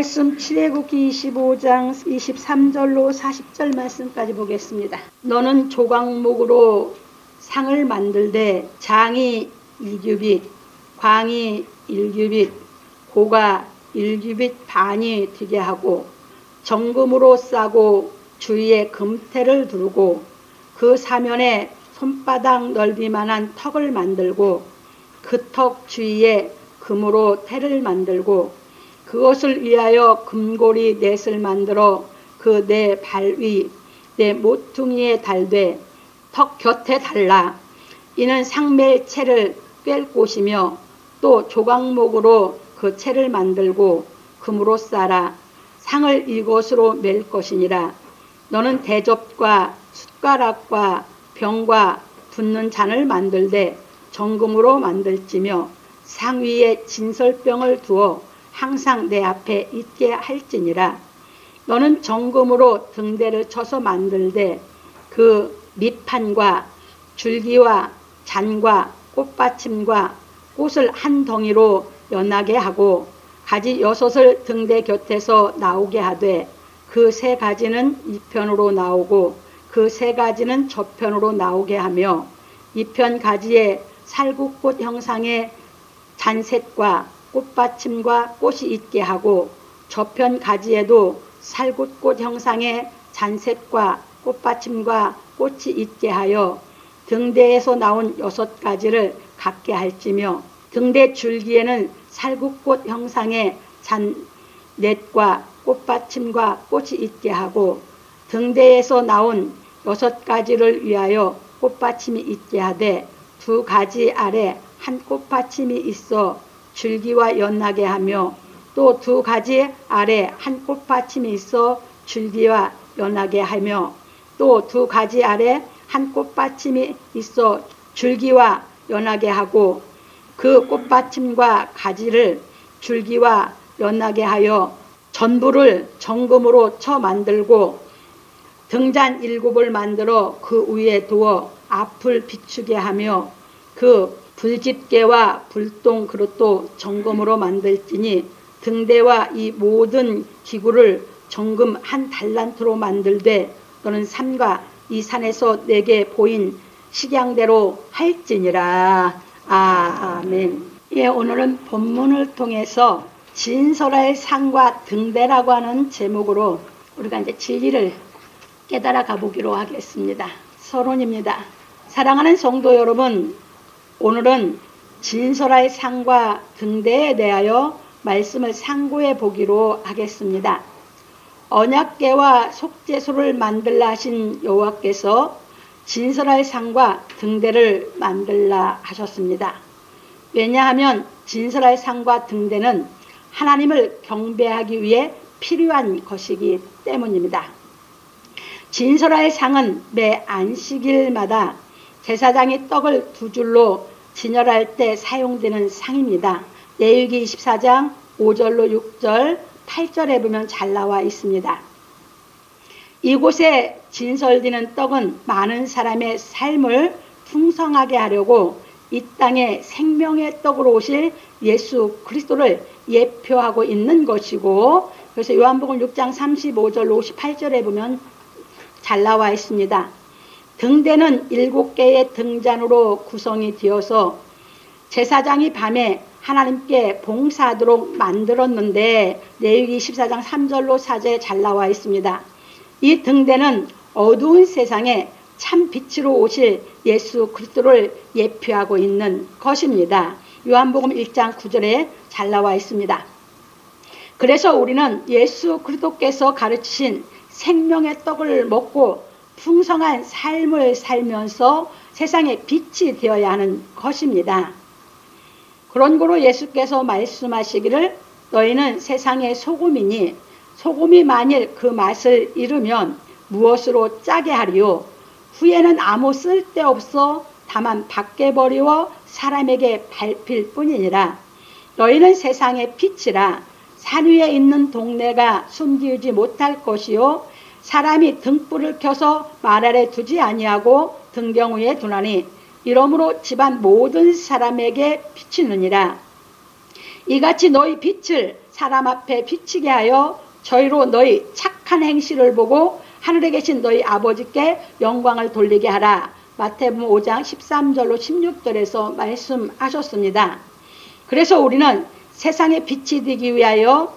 말씀 출애굽기 25장 23절로 40절 말씀까지 보겠습니다. 너는 조각목으로 상을 만들되 장이 1규빗, 광이 1규빗, 고가 1규빗 반이 되게 하고 정금으로 싸고 주위에 금태를 두르고 그 사면에 손바닥 넓이만한 턱을 만들고 그 턱 주위에 금으로 태를 만들고 그것을 위하여 금고리 넷을 만들어 그 네 발 위 네 모퉁이에 달되 턱 곁에 달라. 이는 상멜채를 꿰 곳이며 또 조각목으로 그 채를 만들고 금으로 싸라. 상을 이것으로 맬 것이니라. 너는 대접과 숟가락과 병과 붓는 잔을 만들되 정금으로 만들지며 상 위에 진설병을 두어 항상 내 앞에 있게 할지니라. 너는 정금으로 등대를 쳐서 만들되 그 밑판과 줄기와 잔과 꽃받침과 꽃을 한 덩이로 연하게 하고 가지 6을 등대 곁에서 나오게 하되 그 3가지는 이편으로 나오고 그 3가지는 저편으로 나오게 하며 이편 가지에 살구꽃 형상의 잔셋과 꽃받침과 꽃이 있게 하고 저편 가지에도 살구꽃 형상의 잔셋과 꽃받침과 꽃이 있게 하여 등대에서 나온 6가지를 갖게 할지며 등대 줄기에는 살구꽃 형상의 잔넷과 꽃받침과 꽃이 있게 하고 등대에서 나온 6가지를 위하여 꽃받침이 있게 하되 2가지 아래 한 꽃받침이 있어 줄기와 연하게 하며 또 2가지 아래 한 꽃받침이 있어 줄기와 연하게 하며 또 2가지 아래 한 꽃받침이 있어 줄기와 연하게 하고 그 꽃받침과 가지를 줄기와 연하게 하여 전부를 정금으로 쳐 만들고 등잔 7을 만들어 그 위에 두어 앞을 비추게 하며 그 불집게와 불똥 그릇도 정금으로 만들지니 등대와 이 모든 기구를 정금 1달란트로 만들되 너는 산과 이 산에서 내게 보인 식양대로 할지니라. 아멘. 예, 오늘은 본문을 통해서 진설할 상과 등대라고 하는 제목으로 우리가 이제 진리를 깨달아 가보기로 하겠습니다. 서론입니다. 사랑하는 성도 여러분, 오늘은 진설할 상과 등대에 대하여 말씀을 상고해 보기로 하겠습니다. 언약궤와 속죄소를 만들라 하신 여호와께서 진설할 상과 등대를 만들라 하셨습니다. 왜냐하면 진설할 상과 등대는 하나님을 경배하기 위해 필요한 것이기 때문입니다. 진설할 상은 매 안식일마다 제사장이 떡을 2줄로 진열할 때 사용되는 상입니다. 레위기 24장 5절로 6절 8절에 보면 잘 나와 있습니다. 이곳에 진설되는 떡은 많은 사람의 삶을 풍성하게 하려고 이 땅에 생명의 떡으로 오실 예수 그리스도를 예표하고 있는 것이고, 그래서 요한복음 6장 35절 58절에 보면 잘 나와 있습니다. 등대는 7개의 등잔으로 구성이 되어서 제사장이 밤에 하나님께 봉사하도록 만들었는데 레위기 14장 3절로 4절에 잘 나와 있습니다. 이 등대는 어두운 세상에 참 빛으로 오실 예수 그리스도를 예표하고 있는 것입니다. 요한복음 1장 9절에 잘 나와 있습니다. 그래서 우리는 예수 그리스도께서 가르치신 생명의 떡을 먹고 풍성한 삶을 살면서 세상의 빛이 되어야 하는 것입니다. 그런 거로 예수께서 말씀하시기를 너희는 세상의 소금이니 소금이 만일 그 맛을 잃으면 무엇으로 짜게 하리요? 후에는 아무 쓸데없어 다만 밖에 버리워 사람에게 밟힐 뿐이니라. 너희는 세상의 빛이라. 산 위에 있는 동네가 숨기지 못할 것이요 사람이 등불을 켜서 말 아래 두지 아니하고 등경 위에 두나니 이러므로 집안 모든 사람에게 비치느니라. 이같이 너희 빛을 사람 앞에 비치게 하여 저희로 너희 착한 행실을 보고 하늘에 계신 너희 아버지께 영광을 돌리게 하라. 마태복음 5장 13절로 16절에서 말씀하셨습니다. 그래서 우리는 세상에 빛이 되기 위하여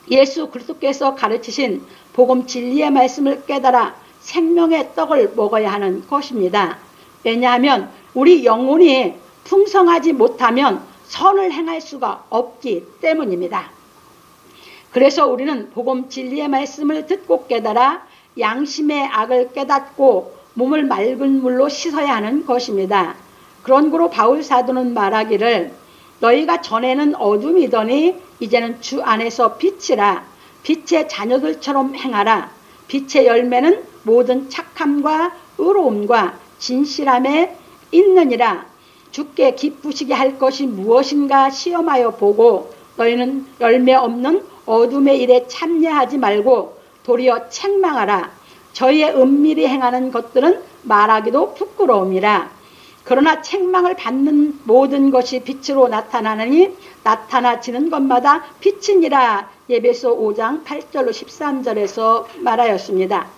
예수 그리스도께서 가르치신 복음 진리의 말씀을 깨달아 생명의 떡을 먹어야 하는 것입니다. 왜냐하면 우리 영혼이 풍성하지 못하면 선을 행할 수가 없기 때문입니다. 그래서 우리는 복음 진리의 말씀을 듣고 깨달아 양심의 악을 깨닫고 몸을 맑은 물로 씻어야 하는 것입니다. 그런 고로 바울 사도는 말하기를 너희가 전에는 어둠이더니 이제는 주 안에서 빛이라. 빛의 자녀들처럼 행하라. 빛의 열매는 모든 착함과 의로움과 진실함에 있느니라. 주께 기쁘시게 할 것이 무엇인가 시험하여 보고 너희는 열매 없는 어둠의 일에 참여하지 말고 도리어 책망하라. 저희의 은밀히 행하는 것들은 말하기도 부끄러움이라. 그러나 책망을 받는 모든 것이 빛으로 나타나느니 나타나지는 것마다 빛이니라. 에베소 5장 8절로 13절에서 말하였습니다.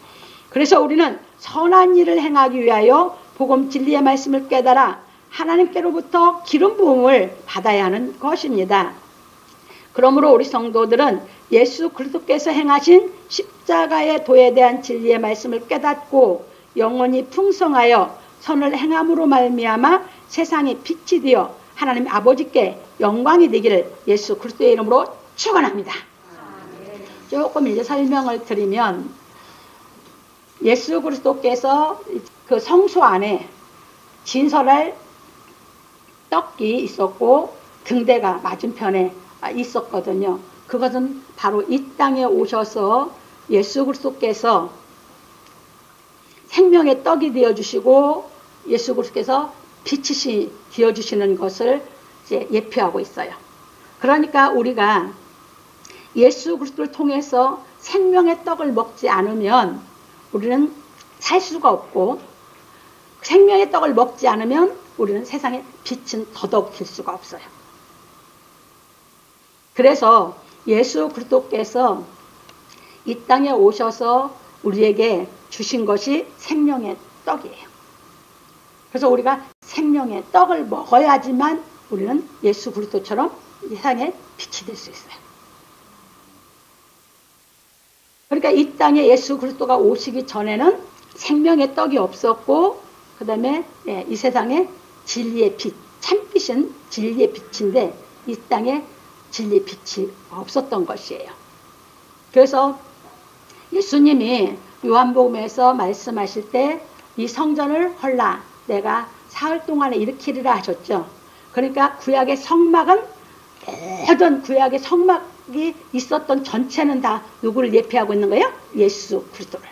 그래서 우리는 선한 일을 행하기 위하여 복음 진리의 말씀을 깨달아 하나님께로부터 기름 부음을 받아야 하는 것입니다. 그러므로 우리 성도들은 예수 그리스도께서 행하신 십자가의 도에 대한 진리의 말씀을 깨닫고 영원히 풍성하여 선을 행함으로 말미암아 세상의 빛이 되어 하나님 아버지께 영광이 되기를 예수 그리스도의 이름으로 축원합니다. 조금 이제 설명을 드리면 예수 그리스도께서 그 성소 안에 진설할 떡이 있었고 등대가 맞은편에 있었거든요. 그것은 바로 이 땅에 오셔서 예수 그리스도께서 생명의 떡이 되어주시고 예수 그리스도께서 빛이 되어주시는 것을 이제 예표하고 있어요. 그러니까 우리가 예수 그리스도를 통해서 생명의 떡을 먹지 않으면 우리는 살 수가 없고 생명의 떡을 먹지 않으면 우리는 세상에 빛은 더더욱 들 수가 없어요. 그래서 예수 그리스도께서 이 땅에 오셔서 우리에게 주신 것이 생명의 떡이에요. 그래서 우리가 생명의 떡을 먹어야지만 우리는 예수 그리스도처럼 세상에 빛이 될 수 있어요. 그러니까 이 땅에 예수 그리스도가 오시기 전에는 생명의 떡이 없었고 그 다음에 이 세상에 진리의 빛, 참빛은 진리의 빛인데 이 땅에 진리의 빛이 없었던 것이에요. 그래서 예수님이 요한복음에서 말씀하실 때 이 성전을 헐라 내가 사흘 동안에 일으키리라 하셨죠. 그러니까 구약의 성막은 모든 구약의 성막이 있었던 전체는 다 누구를 예표하고 있는 거예요? 예수 그리스도를.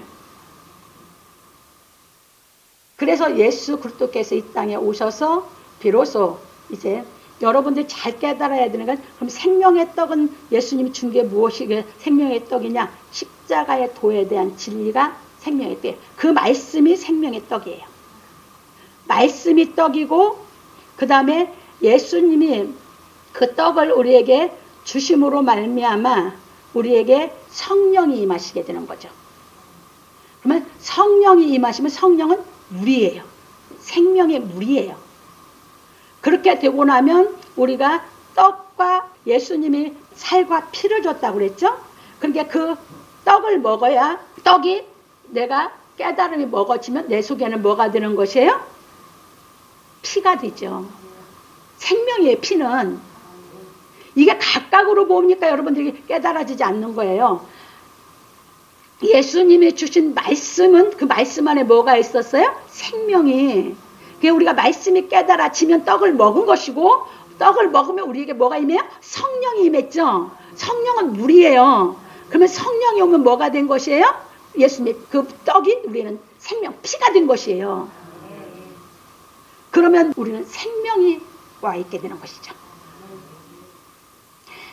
그래서 예수 그리스도께서 이 땅에 오셔서 비로소 이제 여러분들이 잘 깨달아야 되는 건 그럼 생명의 떡은 예수님이 준 게 무엇이 생명의 떡이냐? 십자가의 도에 대한 진리가 생명의 떡이에요. 그 말씀이 생명의 떡이에요. 말씀이 떡이고 그 다음에 예수님이 그 떡을 우리에게 주심으로 말미암아 우리에게 성령이 임하시게 되는 거죠. 그러면 성령이 임하시면 성령은 물이에요. 생명의 물이에요. 그렇게 되고 나면 우리가 떡과 예수님이 살과 피를 줬다고 그랬죠. 그러니까 그 떡을 먹어야 떡이 내가 깨달음이 먹어지면 내 속에는 뭐가 되는 것이에요? 피가 되죠. 생명이에요. 피는. 이게 각각으로 보니까 여러분들이 깨달아지지 않는 거예요. 예수님이 주신 말씀은 그 말씀 안에 뭐가 있었어요? 생명이. 그게 우리가 말씀이 깨달아지면 떡을 먹은 것이고 떡을 먹으면 우리에게 뭐가 임해요? 성령이 임했죠. 성령은 물이에요. 그러면 성령이 오면 뭐가 된 것이에요? 예수님 그 떡이 우리는 생명, 피가 된 것이에요. 그러면 우리는 생명이 와 있게 되는 것이죠.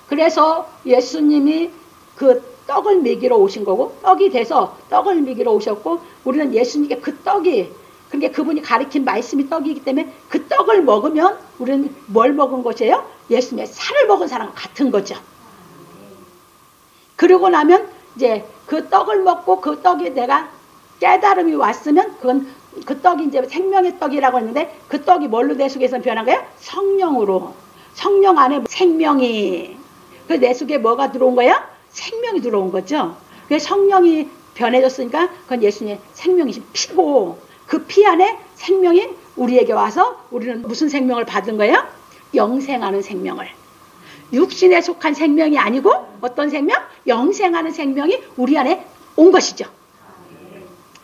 그래서 예수님이 그 떡을 먹이러 오신 거고 떡이 돼서 떡을 먹이러 오셨고 우리는 예수님께 그 떡이 그러니까 그분이 가르친 말씀이 떡이기 때문에 그 떡을 먹으면 우리는 뭘 먹은 것이에요? 예수님의 살을 먹은 사람과 같은 거죠. 그러고 나면 이제 그 떡을 먹고 그 떡이 내가 깨달음이 왔으면 그건 그 떡이 이제 생명의 떡이라고 했는데 그 떡이 뭘로 내 속에서 변한 거야? 성령으로. 성령 안에 생명이. 그 내 속에 뭐가 들어온 거야? 생명이 들어온 거죠. 그래서 성령이 변해졌으니까 그건 예수님의 생명이신 피고 그 피 안에 생명이 우리에게 와서 우리는 무슨 생명을 받은 거예요? 영생하는 생명을. 육신에 속한 생명이 아니고 어떤 생명? 영생하는 생명이 우리 안에 온 것이죠.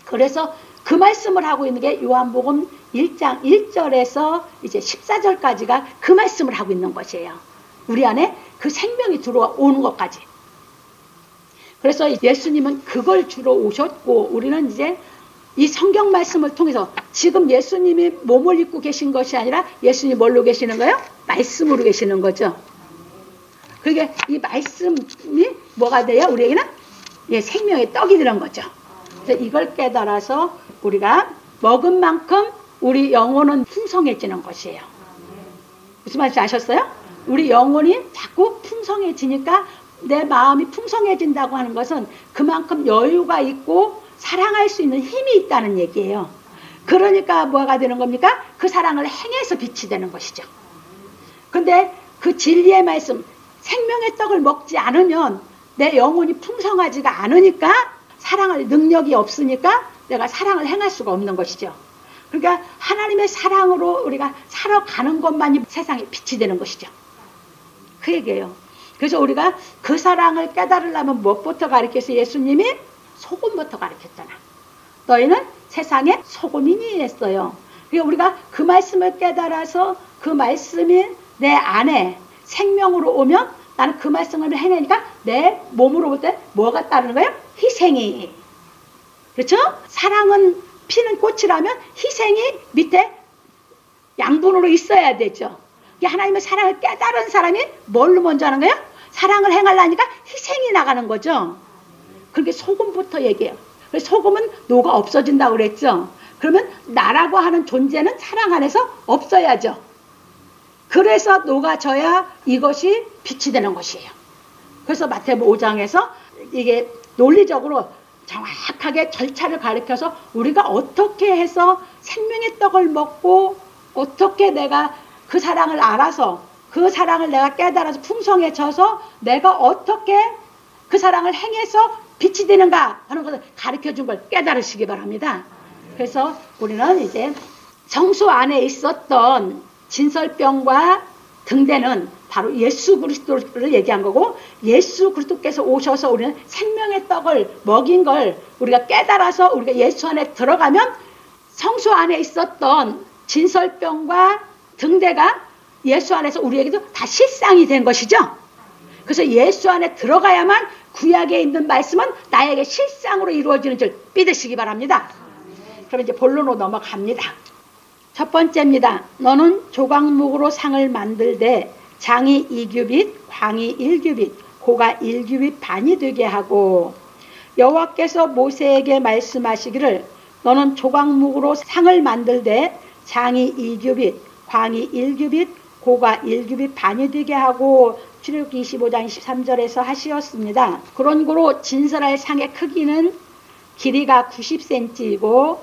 그래서 그 말씀을 하고 있는 게 요한복음 1장 1절에서 이제 14절까지가 그 말씀을 하고 있는 것이에요. 우리 안에 그 생명이 들어오는 것까지. 그래서 예수님은 그걸 주로 오셨고 우리는 이제 이 성경 말씀을 통해서 지금 예수님이 몸을 입고 계신 것이 아니라 예수님이 뭘로 계시는 거예요? 말씀으로 계시는 거죠. 그게 이 말씀이 뭐가 돼요? 우리에게는 예, 생명의 떡이 되는 거죠. 그래서 이걸 깨달아서 우리가 먹은 만큼 우리 영혼은 풍성해지는 것이에요. 무슨 말인지 아셨어요? 우리 영혼이 자꾸 풍성해지니까 내 마음이 풍성해진다고 하는 것은 그만큼 여유가 있고 사랑할 수 있는 힘이 있다는 얘기예요. 그러니까 뭐가 되는 겁니까? 그 사랑을 행해서 빛이 되는 것이죠. 근데 그 진리의 말씀, 생명의 떡을 먹지 않으면 내 영혼이 풍성하지가 않으니까 사랑할 능력이 없으니까 내가 사랑을 행할 수가 없는 것이죠. 그러니까 하나님의 사랑으로 우리가 살아가는 것만이 세상에 빛이 되는 것이죠. 그 얘기예요. 그래서 우리가 그 사랑을 깨달으려면 무엇부터 가르쳤어요? 예수님이 소금부터 가르쳤잖아. 너희는 세상의 소금이니 했어요. 그러니까 우리가 그 말씀을 깨달아서 그 말씀이 내 안에 생명으로 오면 나는 그 말씀을 해내니까 내 몸으로 볼 때 뭐가 따르는 거예요? 희생이. 그렇죠? 사랑은 피는 꽃이라면 희생이 밑에 양분으로 있어야 되죠. 하나님의 사랑을 깨달은 사람이 뭘로 먼저 하는 거예요? 사랑을 행하려니까 희생이 나가는 거죠. 그렇게 소금부터 얘기해요. 그래서 소금은 노가 없어진다고 그랬죠. 그러면 나라고 하는 존재는 사랑 안에서 없어야죠. 그래서 녹아져야 이것이 빛이 되는 것이에요. 그래서 마태복음 5장에서 이게 논리적으로 정확하게 절차를 가르쳐서 우리가 어떻게 해서 생명의 떡을 먹고 어떻게 내가 그 사랑을 알아서 그 사랑을 내가 깨달아서 풍성해져서 내가 어떻게 그 사랑을 행해서 빛이 되는가 하는 것을 가르쳐준 걸 깨달으시기 바랍니다. 그래서 우리는 이제 성소 안에 있었던 진설병과 등대는 바로 예수 그리스도를 얘기한 거고 예수 그리스도께서 오셔서 우리는 생명의 떡을 먹인 걸 우리가 깨달아서 우리가 예수 안에 들어가면 성소 안에 있었던 진설병과 등대가 예수 안에서 우리에게도 다 실상이 된 것이죠. 그래서 예수 안에 들어가야만 구약에 있는 말씀은 나에게 실상으로 이루어지는 줄 믿으시기 바랍니다. 그럼 이제 본론으로 넘어갑니다. 첫 번째입니다. 너는 조각목으로 상을 만들되 장이 2규빗, 광이 1규빗, 고가 1규빗 반이 되게 하고 여호와께서 모세에게 말씀하시기를 너는 조각목으로 상을 만들되 장이 2규빗, 광이 1규빗, 고가 1규빗 반이 되게 하고 출애굽기 25장 23절에서 하시었습니다. 그런 거로 진설할 상의 크기는 길이가 90cm이고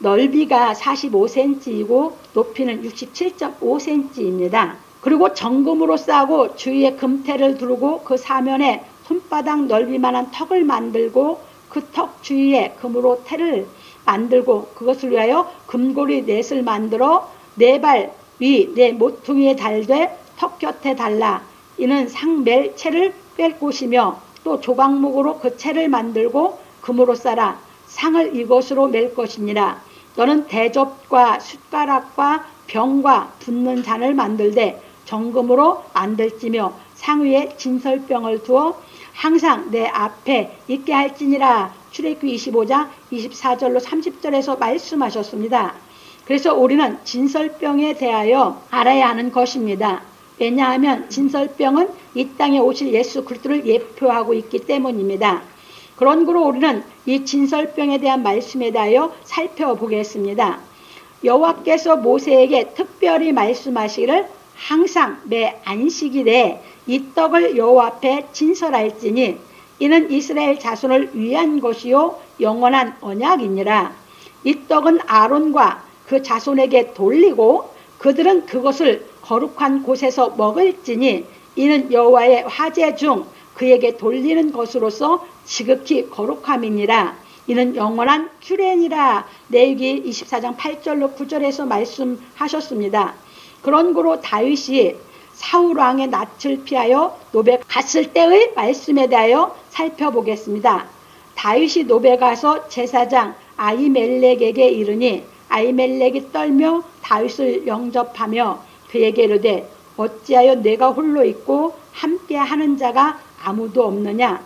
넓이가 45cm이고 높이는 67.5cm입니다. 그리고 정금으로 싸고 주위에 금태를 두르고 그 사면에 손바닥 넓이만한 턱을 만들고 그 턱 주위에 금으로 태를 만들고 그것을 위하여 금고리 넷을 만들어 네 발 위 네 모퉁이에 달되 턱 곁에 달라. 이는 상 멜 채를 뺄 곳이며 또 조각목으로 그 채를 만들고 금으로 싸라. 상을 이것으로 맬 것이니라. 너는 대접과 숟가락과 병과 붓는 잔을 만들되 정금으로 만들지며 상 위에 진설병을 두어 항상 내 앞에 있게 할지니라. 출애굽기 25장 24절로 30절에서 말씀하셨습니다. 그래서 우리는 진설병에 대하여 알아야 하는 것입니다. 왜냐하면 진설병은 이 땅에 오실 예수 그리스도를 예표하고 있기 때문입니다. 그런 거로 우리는 이 진설병에 대한 말씀에 대하여 살펴보겠습니다. 여호와께서 모세에게 특별히 말씀하시기를 항상 매 안식일에 이 떡을 여호와 앞에 진설할지니 이는 이스라엘 자손을 위한 것이요 영원한 언약이니라. 이 떡은 아론과 그 자손에게 돌리고 그들은 그것을 거룩한 곳에서 먹을지니 이는 여호와의 화제 중 그에게 돌리는 것으로서 지극히 거룩함이니라. 이는 영원한 규례니라. 레위기 24장 8절로 9절에서 말씀하셨습니다. 그런고로 다윗이 사울왕의 낯을 피하여 노베 갔을 때의 말씀에 대하여 살펴보겠습니다. 다윗이 노베 가서 제사장 아히멜렉에게 이르니 아히멜렉이 떨며 다윗을 영접하며 그에게 이르되 어찌하여 내가 홀로 있고 함께 하는 자가 아무도 없느냐.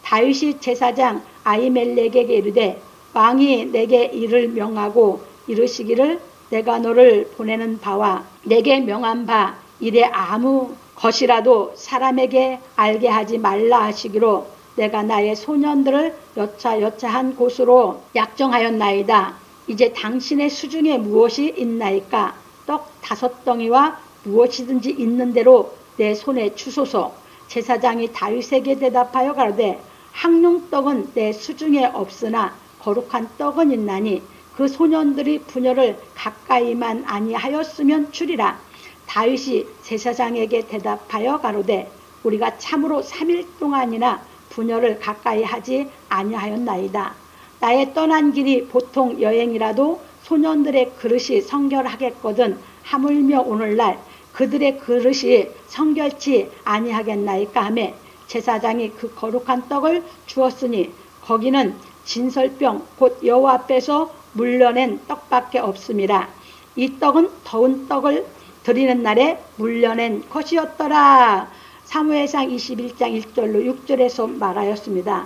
다윗이 제사장 아히멜렉에게 이르되 왕이 내게 이를 명하고 이르시기를 내가 너를 보내는 바와 내게 명한 바 이래 아무 것이라도 사람에게 알게 하지 말라 하시기로 내가 나의 소년들을 여차여차한 곳으로 약정하였나이다. 이제 당신의 수중에 무엇이 있나이까? 떡 5덩이와 무엇이든지 있는 대로 내 손에 주소서. 제사장이 다윗에게 대답하여 가로되 학룡떡은 내 수중에 없으나 거룩한 떡은 있나니 그 소년들이 부녀를 가까이만 아니하였으면 주리라. 다윗이 제사장에게 대답하여 가로되 우리가 참으로 3일 동안이나 부녀를 가까이 하지 아니하였나이다. 나의 떠난 길이 보통 여행이라도 소년들의 그릇이 성결하겠거든 하물며 오늘날 그들의 그릇이 성결치 아니하겠나이까 하매 제사장이 그 거룩한 떡을 주었으니 거기는 진설병 곧 여호와 앞에서 물려낸 떡밖에 없음이라. 이 떡은 더운 떡을 드리는 날에 물려낸 것이었더라. 사무엘상 21장 1절로 6절에서 말하였습니다.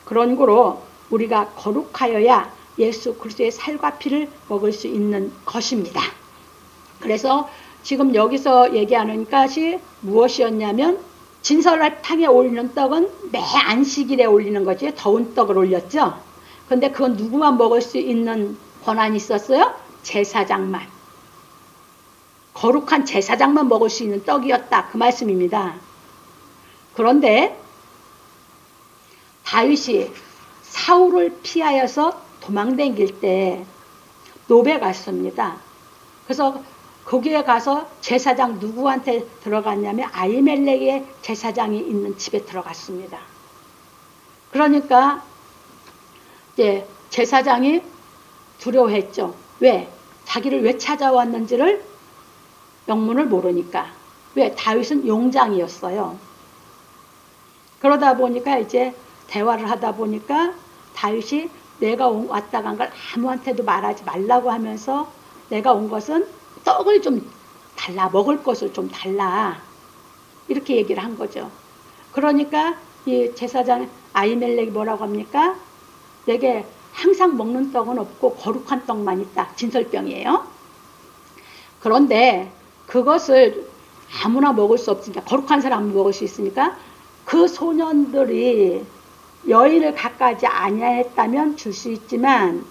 그런고로 우리가 거룩하여야 예수 그리스도의 살과 피를 먹을 수 있는 것입니다. 그래서 지금 여기서 얘기하는 것이 무엇이었냐면 진설탕에 올리는 떡은 매 안식일에 올리는 거지. 더운 떡을 올렸죠. 그런데 그건 누구만 먹을 수 있는 권한이 있었어요? 제사장만. 거룩한 제사장만 먹을 수 있는 떡이었다. 그 말씀입니다. 그런데 다윗이 사울을 피하여서 도망다닐 때 노베 갔습니다. 그래서 거기에 가서 제사장 누구한테 들어갔냐면 아히멜렉의 제사장이 있는 집에 들어갔습니다. 그러니까 이제 제사장이 두려워했죠. 왜? 자기를 왜 찾아왔는지를 영문을 모르니까. 왜? 다윗은 용장이었어요. 그러다 보니까 이제 대화를 하다 보니까 다윗이 내가 왔다 간 걸 아무한테도 말하지 말라고 하면서 내가 온 것은 떡을 좀 달라, 먹을 것을 좀 달라, 이렇게 얘기를 한 거죠. 그러니까 이 제사장 아히멜렉이 뭐라고 합니까? 내게 항상 먹는 떡은 없고 거룩한 떡만 있다. 진설병이에요. 그런데 그것을 아무나 먹을 수 없으니까, 거룩한 사람은 먹을 수 있으니까 그 소년들이 여인을 가까이 아니했다면 줄 수 있지만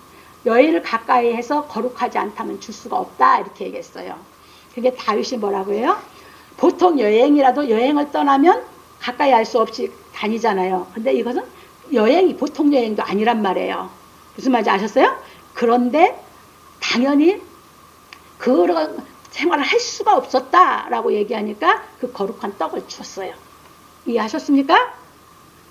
여인을 가까이 해서 거룩하지 않다면 줄 수가 없다, 이렇게 얘기했어요. 그게 다윗이 뭐라고 해요? 보통 여행이라도 여행을 떠나면 가까이 할 수 없이 다니잖아요. 근데 이것은 여행이 보통 여행도 아니란 말이에요. 무슨 말인지 아셨어요? 그런데 당연히 그런 생활을 할 수가 없었다라고 얘기하니까 그 거룩한 떡을 줬어요. 이해하셨습니까?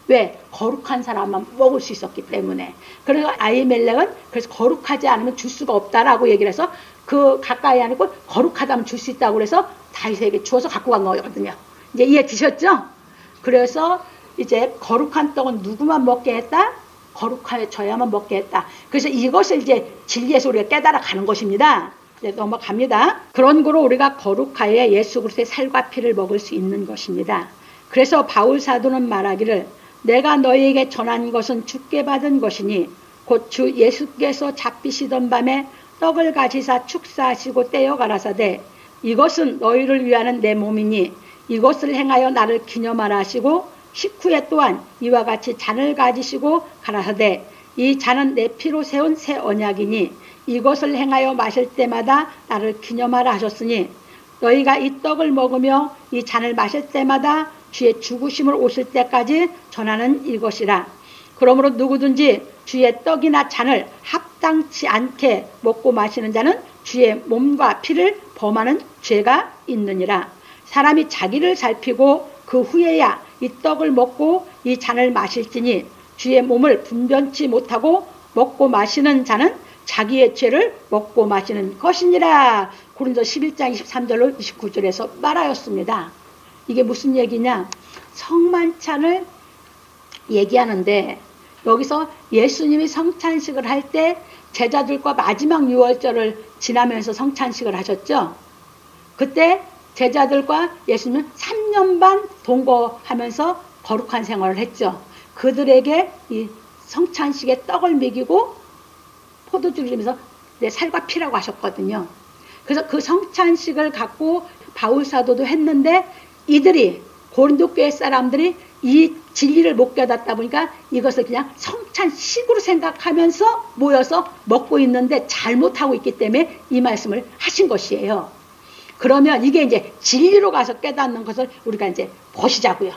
왜? 거룩한 사람만 먹을 수 있었기 때문에. 그래서 아히멜렉은 그래서 거룩하지 않으면 줄 수가 없다라고 얘기를 해서 그 가까이 아니고 거룩하다면 줄 수 있다고 그래서 다윗에게 주어서 갖고 간 거거든요. 이제 이해 드셨죠? 그래서 이제 거룩한 떡은 누구만 먹게 했다? 거룩해져야만 먹게 했다. 그래서 이것을 이제 진리에서 우리가 깨달아 가는 것입니다. 이제 넘어갑니다. 그런 거로 우리가 거룩하여 예수 그리스도의 살과 피를 먹을 수 있는 것입니다. 그래서 바울 사도는 말하기를 내가 너희에게 전한 것은 주께 받은 것이니 곧 주 예수께서 잡히시던 밤에 떡을 가지사 축사하시고 떼어 가라사대 이것은 너희를 위하는 내 몸이니 이것을 행하여 나를 기념하라 하시고 식후에 또한 이와 같이 잔을 가지시고 가라사대 이 잔은 내 피로 세운 새 언약이니 이것을 행하여 마실 때마다 나를 기념하라 하셨으니 너희가 이 떡을 먹으며 이 잔을 마실 때마다 주의 죽으심을 오실 때까지 전하는 이것이라. 그러므로 누구든지 주의 떡이나 잔을 합당치 않게 먹고 마시는 자는 주의 몸과 피를 범하는 죄가 있느니라. 사람이 자기를 살피고 그 후에야 이 떡을 먹고 이 잔을 마실지니 주의 몸을 분변치 못하고 먹고 마시는 자는 자기의 죄를 먹고 마시는 것이니라. 고린도 11장 23절로 29절에서 말하였습니다. 이게 무슨 얘기냐? 성만찬을 얘기하는데 여기서 예수님이 성찬식을 할 때 제자들과 마지막 유월절을 지나면서 성찬식을 하셨죠. 그때 제자들과 예수님은 3년 반 동거하면서 거룩한 생활을 했죠. 그들에게 이 성찬식에 떡을 먹이고 포도주를 주면서 내 살과 피라고 하셨거든요. 그래서 그 성찬식을 갖고 바울 사도도 했는데 이들이 고린도 교회 사람들이 이 진리를 못 깨닫다 보니까 이것을 그냥 성찬식으로 생각하면서 모여서 먹고 있는데 잘못하고 있기 때문에 이 말씀을 하신 것이에요. 그러면 이게 이제 진리로 가서 깨닫는 것을 우리가 이제 보시자고요.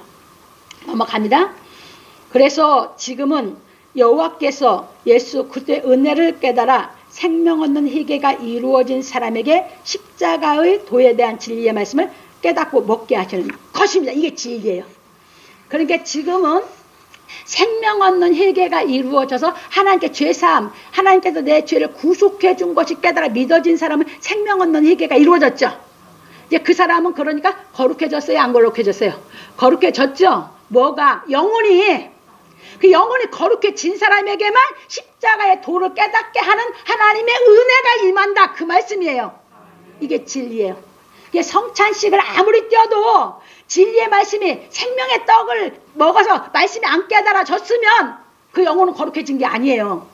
넘어갑니다. 그래서 지금은 여호와께서 예수 그리스도의 은혜를 깨달아 생명 얻는 희계가 이루어진 사람에게 십자가의 도에 대한 진리의 말씀을 깨닫고 먹게 하시는 것입니다. 이게 진리예요. 그러니까 지금은 생명 얻는 회개가 이루어져서 하나님께 죄사함, 하나님께서 내 죄를 구속해 준 것이 깨달아 믿어진 사람은 생명 얻는 회개가 이루어졌죠. 이제 그 사람은 그러니까 거룩해졌어요? 안 거룩해졌어요? 거룩해졌죠. 뭐가? 영혼이. 그 영혼이 거룩해진 사람에게만 십자가의 도를 깨닫게 하는 하나님의 은혜가 임한다. 그 말씀이에요. 이게 진리예요. 이게 성찬식을 아무리 떼어도 진리의 말씀이 생명의 떡을 먹어서 말씀이 안 깨달아졌으면 그 영혼은 거룩해진 게 아니에요.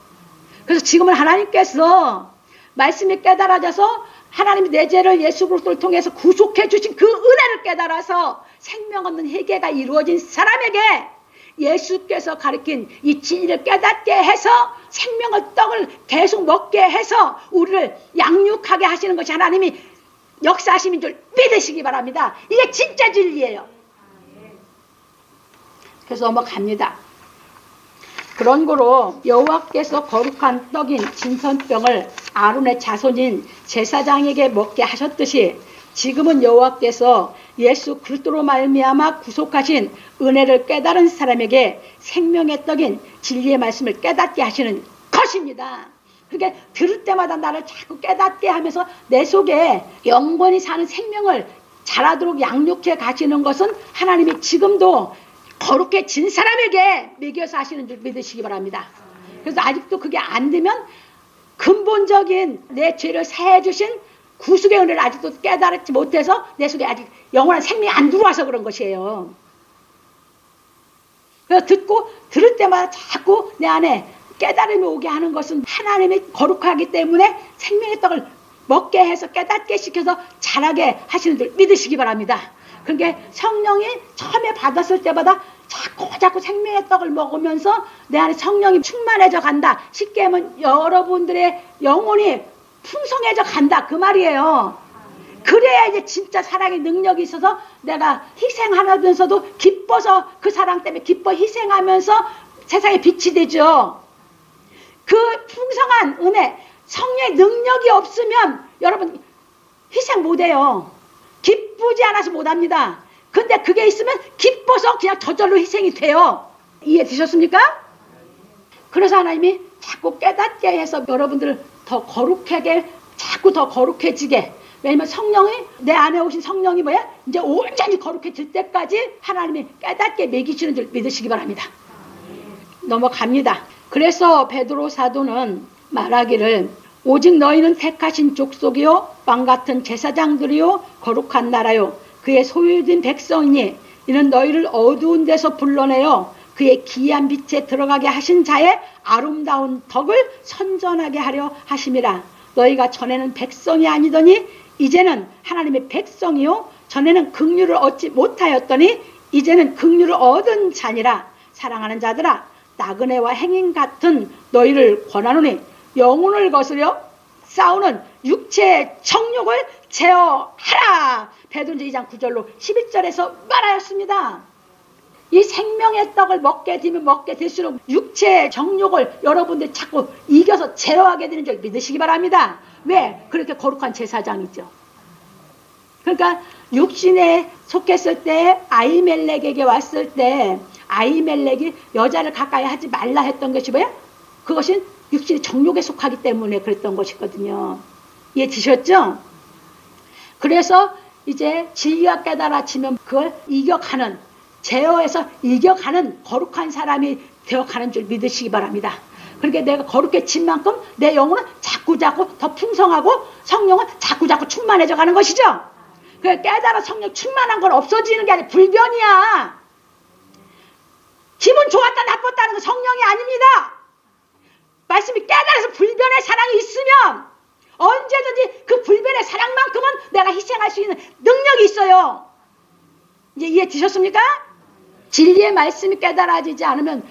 그래서 지금은 하나님께서 말씀이 깨달아져서 하나님이 내 죄를 예수 그리스도를 통해서 구속해 주신 그 은혜를 깨달아서 생명 얻는 회개가 이루어진 사람에게 예수께서 가르친 이 진리를 깨닫게 해서 생명의 떡을 계속 먹게 해서 우리를 양육하게 하시는 것이 하나님이 역사하심인 줄 믿으시기 바랍니다. 이게 진짜 진리예요. 그래서 넘어갑니다. 그런 거로 여호와께서 거룩한 떡인 진선병을 아론의 자손인 제사장에게 먹게 하셨듯이 지금은 여호와께서 예수 그리스도로 말미암아 구속하신 은혜를 깨달은 사람에게 생명의 떡인 진리의 말씀을 깨닫게 하시는 것입니다. 그러니까 들을 때마다 나를 자꾸 깨닫게 하면서 내 속에 영원히 사는 생명을 자라도록 양육해 가시는 것은 하나님이 지금도 거룩해진 사람에게 먹여서 하시는 줄 믿으시기 바랍니다. 그래서 아직도 그게 안 되면 근본적인 내 죄를 사해 주신 구속의 은혜를 아직도 깨달지 못해서 내 속에 아직 영원한 생명이 안 들어와서 그런 것이에요. 그래서 들을 때마다 자꾸 내 안에 깨달음이 오게 하는 것은 하나님이 거룩하기 때문에 생명의 떡을 먹게 해서 깨닫게 시켜서 자라게 하시는 줄 믿으시기 바랍니다. 그러니까 성령이 처음에 받았을 때마다 자꾸 생명의 떡을 먹으면서 내 안에 성령이 충만해져 간다. 쉽게 하면 여러분들의 영혼이 풍성해져 간다. 그 말이에요. 그래야 이제 진짜 사랑의 능력이 있어서 내가 희생하면서도 기뻐서 그 사랑 때문에 기뻐 희생하면서 세상에 빛이 되죠. 그 풍성한 은혜, 성령의 능력이 없으면 여러분 희생 못해요. 기쁘지 않아서 못합니다. 근데 그게 있으면 기뻐서 그냥 저절로 희생이 돼요. 이해되셨습니까? 그래서 하나님이 자꾸 깨닫게 해서 여러분들을 더 거룩하게 자꾸 더 거룩해지게. 왜냐면 성령이 내 안에 오신 성령이 뭐야? 이제 온전히 거룩해질 때까지 하나님이 깨닫게 먹이시는 줄 믿으시기 바랍니다. 넘어갑니다. 그래서 베드로 사도는 말하기를 오직 너희는 택하신 족속이요 왕같은 제사장들이요 거룩한 나라요 그의 소유된 백성이니 이는 너희를 어두운 데서 불러내어 그의 기이한 빛에 들어가게 하신 자의 아름다운 덕을 선전하게 하려 하심이라. 너희가 전에는 백성이 아니더니 이제는 하나님의 백성이요 전에는 긍휼을 얻지 못하였더니 이제는 긍휼을 얻은 자니라. 사랑하는 자들아 나그네와 행인 같은 너희를 권하노니 영혼을 거스려 싸우는 육체의 정욕을 제어하라. 베드로전서 2장 9절로 11절에서 말하였습니다. 이 생명의 떡을 먹게 되면 먹게 될수록 육체의 정욕을 여러분들이 자꾸 이겨서 제어하게 되는 줄 믿으시기 바랍니다. 왜? 그렇게 거룩한 제사장이죠. 그러니까 육신에 속했을 때 아히멜렉에게 왔을 때 아히멜렉이 여자를 가까이 하지 말라 했던 것이 뭐야? 그것은 육신의 정욕에 속하기 때문에 그랬던 것이거든요. 이해되셨죠? 그래서 이제 진리가 깨달아지면 그걸 이겨가는, 제어해서 이겨가는 거룩한 사람이 되어가는 줄 믿으시기 바랍니다. 그러니까 내가 거룩해진 만큼 내 영혼은 자꾸자꾸 더 풍성하고 성령은 자꾸자꾸 충만해져 가는 것이죠. 그 깨달아 성령 충만한 건 없어지는 게 아니라 불변이야. 기분 좋았다 나빴다는 건 성령이 아닙니다. 말씀이 깨달아서 불변의 사랑이 있으면 언제든지 그 불변의 사랑만큼은 내가 희생할 수 있는 능력이 있어요. 이제 이해되셨습니까? 진리의 말씀이 깨달아지지 않으면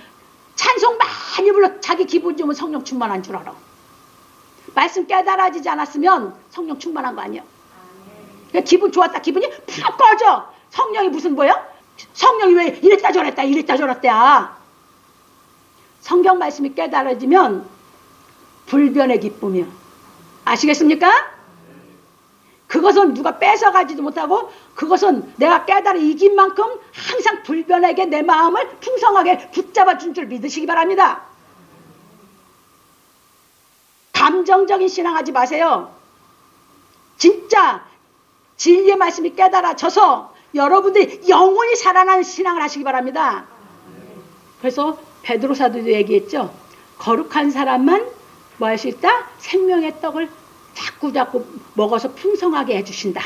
찬송 많이 불러 자기 기분 좋으면 성령 충만한 줄 알아. 말씀 깨달아지지 않았으면 성령 충만한 거 아니야. 기분 좋았다 기분이 푹 꺼져. 성령이 무슨 뭐야? 성령이 왜 이랬다 저랬다 이랬다 저랬다. 성경 말씀이 깨달아지면 불변의 기쁨이야. 아시겠습니까? 그것은 누가 뺏어가지도 못하고 그것은 내가 깨달아 이긴 만큼 항상 불변에게 내 마음을 풍성하게 붙잡아 준 줄 믿으시기 바랍니다. 감정적인 신앙하지 마세요. 진짜 진리의 말씀이 깨달아져서 여러분들이 영원히 살아나는 신앙을 하시기 바랍니다. 그래서 베드로 사도도 얘기했죠. 거룩한 사람만 뭐 할 수 있다? 생명의 떡을 자꾸자꾸 먹어서 풍성하게 해주신다.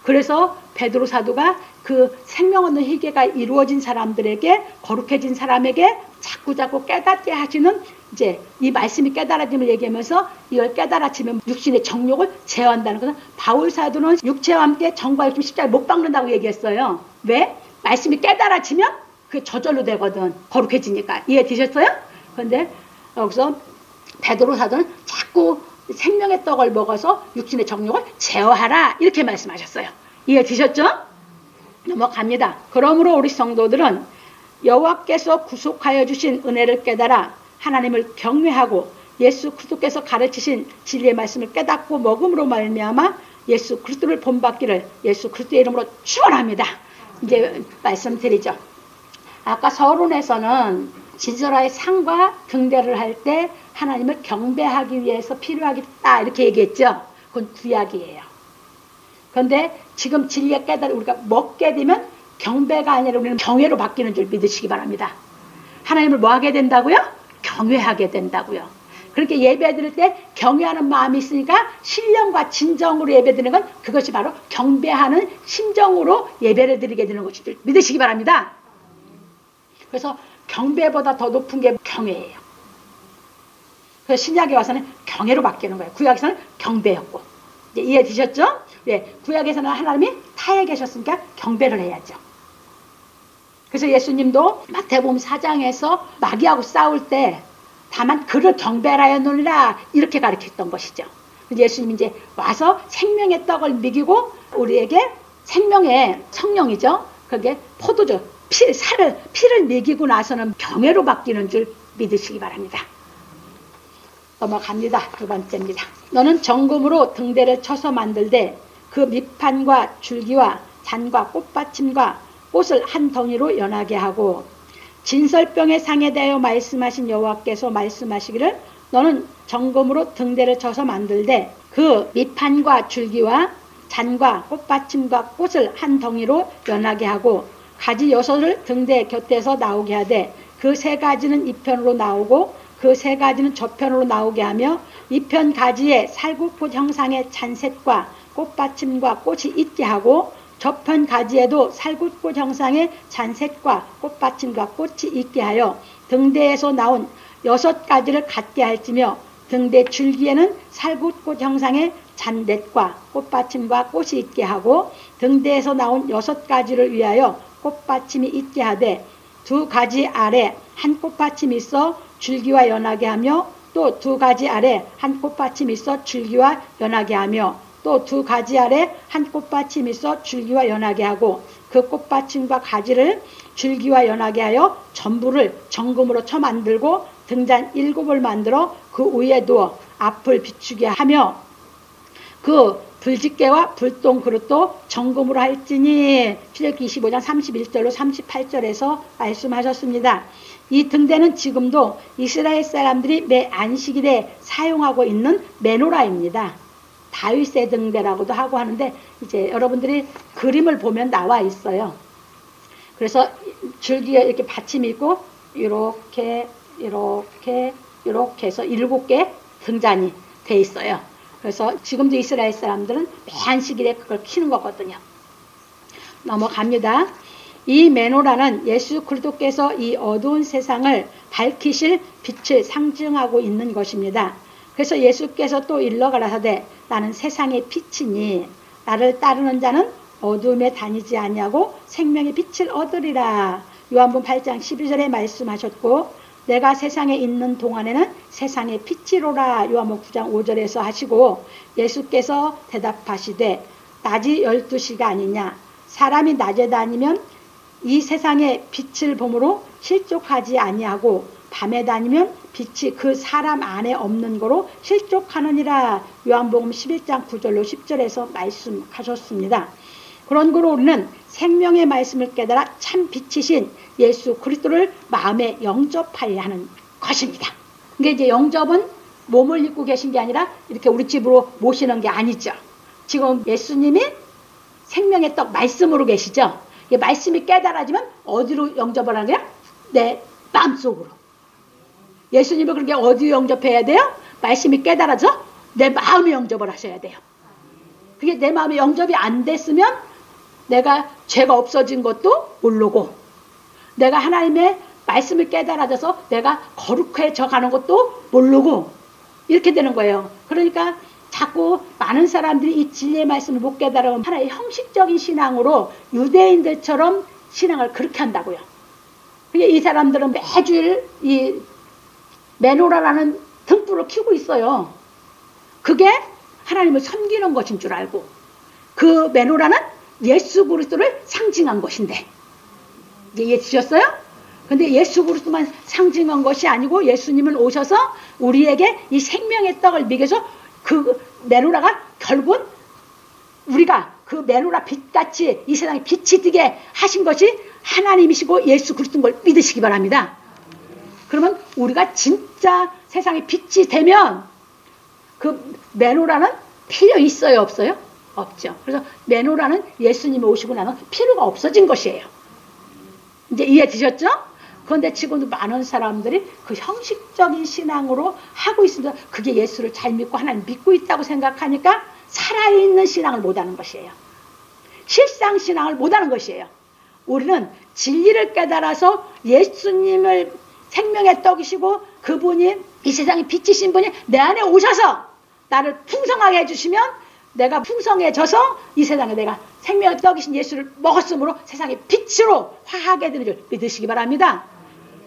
그래서 베드로 사도가 그 생명 얻는 희계가 이루어진 사람들에게, 거룩해진 사람에게 자꾸자꾸 깨닫게 하시는, 이제 이 말씀이 깨달아짐을 얘기하면서 이걸 깨달아지면 육신의 정욕을 제어한다는 것은, 바울 사도는 육체와 함께 정과 육신 십자가에 못 박는다고 얘기했어요. 왜? 말씀이 깨달아지면 그게 저절로 되거든. 거룩해지니까. 이해되셨어요? 그런데 여기서 베드로 사도는 자꾸 생명의 떡을 먹어서 육신의 정욕을 제어하라, 이렇게 말씀하셨어요. 이해되셨죠? 넘어갑니다. 그러므로 우리 성도들은 여호와께서 구속하여 주신 은혜를 깨달아 하나님을 경외하고 예수 그리스도께서 가르치신 진리의 말씀을 깨닫고 먹음으로 말미암아 예수 그리스도를 본받기를 예수 그리스도의 이름으로 축원합니다. 이제 말씀드리죠. 아까 서론에서는 지저라의 상과 등대를 할 때 하나님을 경배하기 위해서 필요하겠다 이렇게 얘기했죠. 그건 구약이에요. 그런데 지금 진리의 깨달음 우리가 먹게 되면 경배가 아니라 우리는 경외로 바뀌는 줄 믿으시기 바랍니다. 하나님을 뭐 하게 된다고요? 경외하게 된다고요. 그렇게 예배 드릴 때 경외하는 마음이 있으니까 신령과 진정으로 예배 드리는 건 그것이 바로 경배하는 심정으로 예배를 드리게 되는 것인 줄 믿으시기 바랍니다. 그래서 경배보다 더 높은 게 경외예요. 그래서 신약에 와서는 경외로 바뀌는 거예요. 구약에서는 경배였고. 이제 이해되셨죠? 네, 구약에서는 하나님이 타에 계셨으니까 경배를 해야죠. 그래서 예수님도 마태복음 4장에서 마귀하고 싸울 때 다만 그를 경배하였느니라 이렇게 가르쳤던 것이죠. 예수님이 이제 와서 생명의 떡을 먹이고 우리에게 생명의 성령이죠. 그게 포도주, 피를 먹이고 나서는 경외로 바뀌는 줄 믿으시기 바랍니다. 넘어갑니다. 두 번째입니다. 너는 정금으로 등대를 쳐서 만들되 그 밑판과 줄기와 잔과 꽃받침과 꽃을 한 덩이로 연하게 하고 진설병의 상에 대하여 말씀하신 여호와께서 말씀하시기를 너는 정금으로 등대를 쳐서 만들되 그 밑판과 줄기와 잔과 꽃받침과 꽃을 한 덩이로 연하게 하고 가지 6을 등대 곁에서 나오게 하되 그 3가지는 이편으로 나오고 그 3가지는 저편으로 나오게 하며 이편 가지에 살구꽃 형상의 잔셋과 꽃받침과 꽃이 있게 하고 저편 가지에도 살구꽃 형상의 잔셋과 꽃받침과 꽃이 있게 하여 등대에서 나온 6가지를 갖게 할지며 등대 줄기에는 살구꽃 형상의 잔넷과 꽃받침과 꽃이 있게 하고 등대에서 나온 6가지를 위하여 꽃받침이 있게 하되 2가지 아래 한 꽃받침이 있어 줄기와 연하게 하며 또 두 가지 아래 한 꽃받침이 있어 줄기와 연하게 하며 또 두 가지 아래 한 꽃받침이 있어 줄기와 연하게 하고 그 꽃받침과 가지를 줄기와 연하게 하여 전부를 정금으로 쳐 만들고 등잔 7을 만들어 그 위에 두어 앞을 비추게 하며 그 불집게와 불똥 그릇도 정금으로 할지니. 출애굽기 25장 31절로 38절에서 말씀하셨습니다. 이 등대는 지금도 이스라엘 사람들이 매 안식일에 사용하고 있는 메노라입니다. 다윗의 등대라고도 하고 하는데 이제 여러분들이 그림을 보면 나와 있어요. 그래서 줄기에 이렇게 받침이 있고 이렇게 해서 7개 등잔이 돼 있어요. 그래서 지금도 이스라엘 사람들은 매 안식일에 그걸 켜는 거거든요. 넘어갑니다. 이 메노라는 예수 그리스도께서 이 어두운 세상을 밝히실 빛을 상징하고 있는 것입니다. 그래서 예수께서 또 일러 가라사대 나는 세상의 빛이니 나를 따르는 자는 어두움에 다니지 아니하고 생명의 빛을 얻으리라. 요한복음 8장 12절에 말씀하셨고 내가 세상에 있는 동안에는 세상의 빛이로라. 요한복음 9장 5절에서 하시고 예수께서 대답하시되 낮이 12시가 아니냐. 사람이 낮에 다니면 이 세상의 빛을 보므로 실족하지 아니하고 밤에 다니면 빛이 그 사람 안에 없는 거로 실족하느니라. 요한복음 11장 9절로 10절에서 말씀하셨습니다. 그런 거로 우리는 생명의 말씀을 깨달아 참 빛이신 예수 그리스도를 마음에 영접하여야 하는 것입니다. 그게 이제 영접은 몸을 입고 계신 게 아니라 이렇게 우리 집으로 모시는 게 아니죠. 지금 예수님이 생명의 떡 말씀으로 계시죠. 이 말씀이 깨달아지면 어디로 영접을 하는 거야? 내 마음속으로. 예수님을 그렇게 어디로 영접해야 돼요? 말씀이 깨달아져 내 마음에 영접을 하셔야 돼요. 그게 내 마음에 영접이 안 됐으면 내가 죄가 없어진 것도 모르고 내가 하나님의 말씀을 깨달아져서 내가 거룩해져 가는 것도 모르고 이렇게 되는 거예요. 그러니까 자꾸 많은 사람들이 이 진리의 말씀을 못 깨달으면 하나의 형식적인 신앙으로 유대인들처럼 신앙을 그렇게 한다고요. 그러니까 이 사람들은 매주일 이 메노라라는 등불을 켜고 있어요. 그게 하나님을 섬기는 것인 줄 알고 그 메노라는 예수 그리스도를 상징한 것인데 이제 이해되셨어요? 근데 예수 그리스도만 상징한 것이 아니고 예수님은 오셔서 우리에게 이 생명의 떡을 먹여서 그 메노라가 결국은 우리가 그 메노라 빛같이 이 세상에 빛이 뜨게 하신 것이 하나님이시고 예수 그리스도인 걸 믿으시기 바랍니다. 그러면 우리가 진짜 세상에 빛이 되면 그 메노라는 필요 있어요? 없어요? 없죠. 그래서 메노라는 예수님이 오시고 나면 필요가 없어진 것이에요. 이제 이해되셨죠? 그런데 지금도 많은 사람들이 그 형식적인 신앙으로 하고 있습니다. 그게 예수를 잘 믿고 하나님 믿고 있다고 생각하니까 살아있는 신앙을 못하는 것이에요. 실상신앙을 못하는 것이에요. 우리는 진리를 깨달아서 예수님을 생명의 떡이시고 그분이 이 세상에 빛이신 분이 내 안에 오셔서 나를 풍성하게 해주시면 내가 풍성해져서 이 세상에 내가 생명의 떡이신 예수를 먹었으므로 세상의 빛으로 화하게 되는 줄 믿으시기 바랍니다.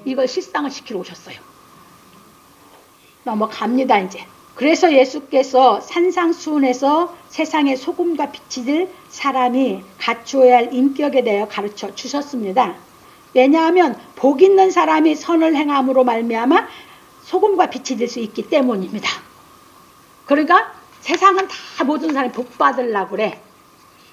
이걸 실상을 시키러 오셨어요. 넘어갑니다 이제. 그래서 예수께서 산상수훈에서 세상의 소금과 빛이 될 사람이 갖추어야 할 인격에 대하여 가르쳐 주셨습니다. 왜냐하면 복 있는 사람이 선을 행함으로 말미암아 소금과 빛이 될 수 있기 때문입니다. 그러니까 세상은 다 모든 사람이 복 받으려고 그래.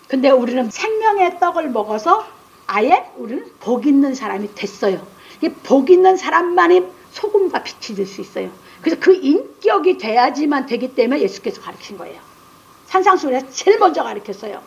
근데 우리는 생명의 떡을 먹어서 아예 우리는 복 있는 사람이 됐어요. 이 복 있는 사람만이 소금과 빛이 될 수 있어요. 그래서 그 인격이 돼야지만 되기 때문에 예수께서 가르친 거예요. 산상수훈에서 제일 먼저 가르쳤어요.